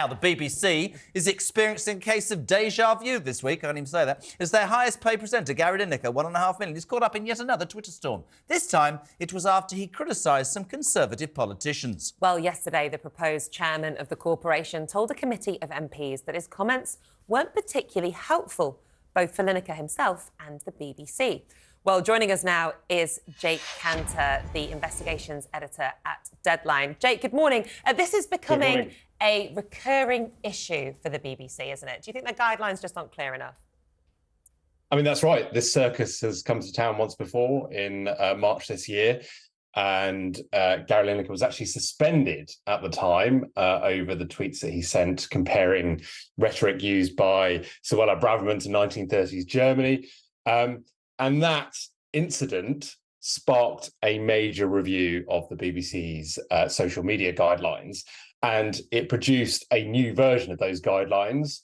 Now, the BBC is experiencing a case of deja vu this week, I can't even say that, as their highest paid presenter, Gary Lineker, £1.5 million, is caught up in yet another Twitter storm. This time, it was after he criticised some Conservative politicians. Well, yesterday, the proposed chairman of the corporation told a committee of MPs that his comments weren't particularly helpful, both for Lineker himself and the BBC. Well, joining us now is Jake Kanter, the investigations editor at Deadline. Jake, good morning. This is becoming a recurring issue for the BBC, isn't it? Do you think the guidelines just aren't clear enough? I mean, that's right. This circus has come to town once before in March this year. And Gary Lineker was actually suspended at the time over the tweets that he sent comparing rhetoric used by Suella Braverman to 1930s Germany. And that incident sparked a major review of the BBC's social media guidelines. And it produced a new version of those guidelines,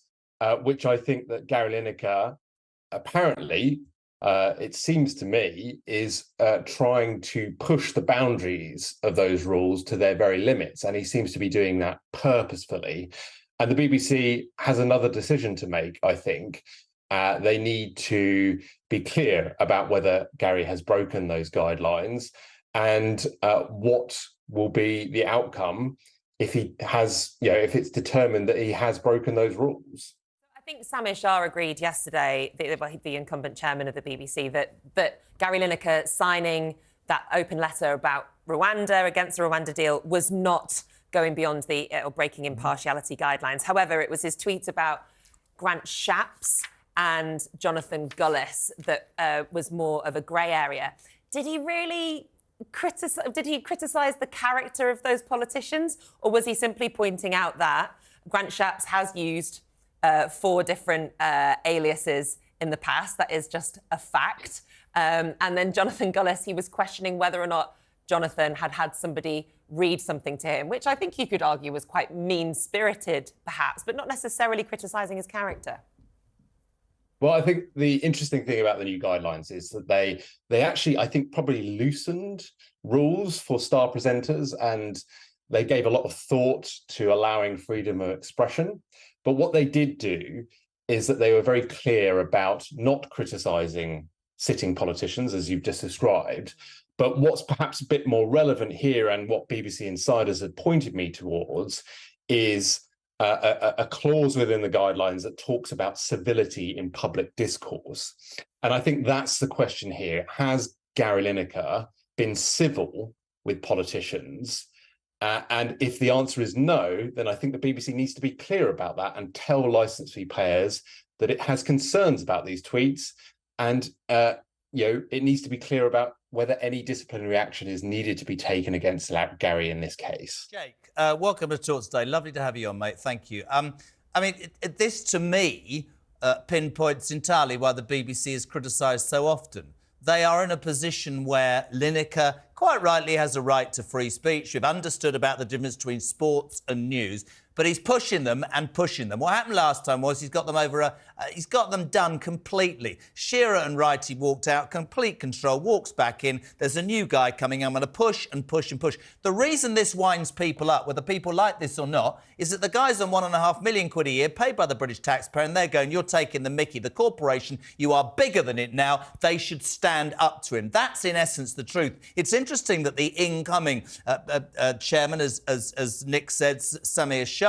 which I think that Gary Lineker apparently, it seems to me, is trying to push the boundaries of those rules to their very limits. And he seems to be doing that purposefully. And the BBC has another decision to make, I think. They need to be clear about whether Gary has broken those guidelines and what will be the outcome if he has, if it's determined that he has broken those rules. I think Sami Shah agreed yesterday, the incumbent chairman of the BBC, that Gary Lineker signing that open letter about Rwanda, against the Rwanda deal, was not going beyond or breaking impartiality guidelines. However, it was his tweet about Grant Shapps and Jonathan Gullis that was more of a grey area. Did he really criticise the character of those politicians, or was he simply pointing out that Grant Shapps has used 4 different aliases in the past? That is just a fact. And then Jonathan Gullis, he was questioning whether or not Jonathan had somebody read something to him, which I think you could argue was quite mean-spirited, perhaps, but not necessarily criticising his character. Well, I think the interesting thing about the new guidelines is that they actually, I think, probably loosened rules for star presenters, and they gave a lot of thought to allowing freedom of expression. But what they did do is that they were very clear about not criticising sitting politicians, as you've just described. But what's perhaps a bit more relevant here, and what BBC insiders had pointed me towards, is a clause within the guidelines that talks about civility in public discourse. And I think that's the question here. Has Gary Lineker been civil with politicians? And if the answer is no, then I think the BBC needs to be clear about that and tell licence fee payers that it has concerns about these tweets, and it needs to be clear about whether any disciplinary action is needed to be taken against Gary in this case. Jake, welcome to Talk today. Lovely to have you on, mate. Thank you. I mean, this to me pinpoints entirely why the BBC is criticised so often. They are in a position where Lineker quite rightly has a right to free speech. We've understood about the difference between sports and news, but he's pushing them and pushing them. What happened last time was he's got them done completely. Shearer and Wrighty walked out, complete control, walks back in. There's a new guy coming. I'm going to push and push and push. The reason this winds people up, whether people like this or not, is that the guy's on £1.5 million a year, paid by the British taxpayer, and they're going, you're taking the mickey. The corporation, you are bigger than it now. They should stand up to him. That's, in essence, the truth. It's interesting that the incoming chairman, as Nick said, Sami Shah,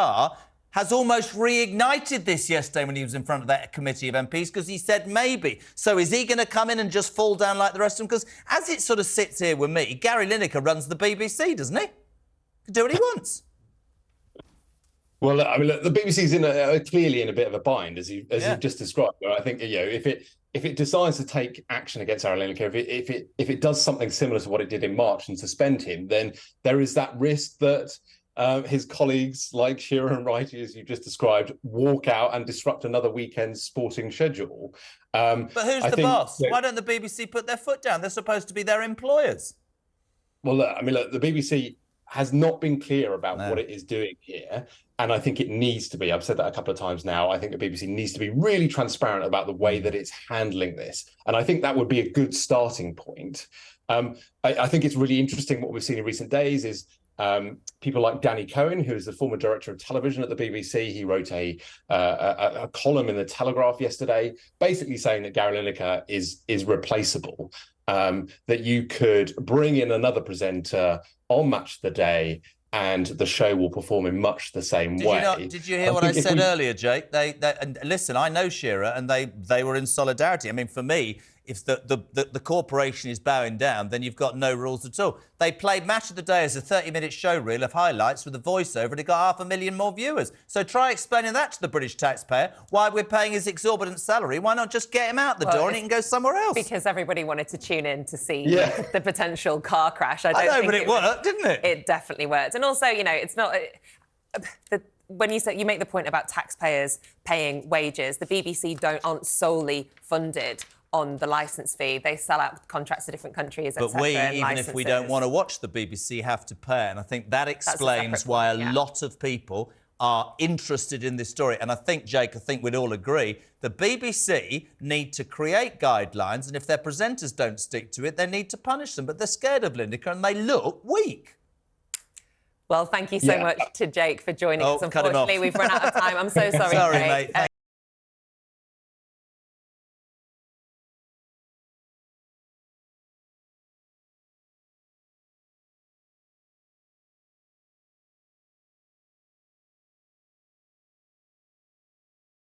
has almost reignited this yesterday when he was in front of that committee of MPs, because he said maybe. So is he going to come in and just fall down like the rest of them? Because as it sort of sits here with me, Gary Lineker runs the BBC, doesn't he? He can do what he wants. Well, I mean, look, the BBC's clearly in a bit of a bind, as you've just described. I think if it decides to take action against Gary Lineker, if it does something similar to what it did in March and suspend him, then there is that risk that his colleagues like Shearer and Wrighty, as you just described, walk out and disrupt another weekend's sporting schedule. But who's the boss? Why don't the BBC put their foot down? They're supposed to be their employers. Well, I mean, look, the BBC has not been clear about what it is doing here. And I think it needs to be. I've said that a couple of times now. I think the BBC needs to be really transparent about the way that it's handling this. And I think that would be a good starting point. I think it's really interesting what we've seen in recent days is People like Danny Cohen, who is the former director of television at the BBC. He wrote a column in the Telegraph yesterday, basically saying that Gary Lineker is replaceable. That you could bring in another presenter on Match of the Day, and the show will perform in much the same way. Did you hear what I said earlier, Jake? And listen, I know Shearer, and they were in solidarity. I mean, for me, if the corporation is bowing down, then you've got no rules at all. They played Match of the Day as a 30-minute show reel of highlights with a voiceover, and it got 500,000 more viewers. So try explaining that to the British taxpayer, why we're paying his exorbitant salary. Why not just get him out the door and he can go somewhere else? Because everybody wanted to tune in to see the potential car crash. I know, but it worked, didn't it? It definitely worked. And also, you know, it's not... when you make the point about taxpayers paying wages, the BBC aren't solely funded on the licence fee. They sell out contracts to different countries, but we, even if we don't want to watch the BBC, have to pay. And I think that explains why a lot of people are interested in this story. And I think, Jake, we'd all agree, the BBC need to create guidelines, and if their presenters don't stick to it, they need to punish them. But they're scared of Lineker and they look weak. Well, thank you so much to Jake for joining us. Unfortunately, we've run out of time. I'm so sorry, Sorry, Jake. mate.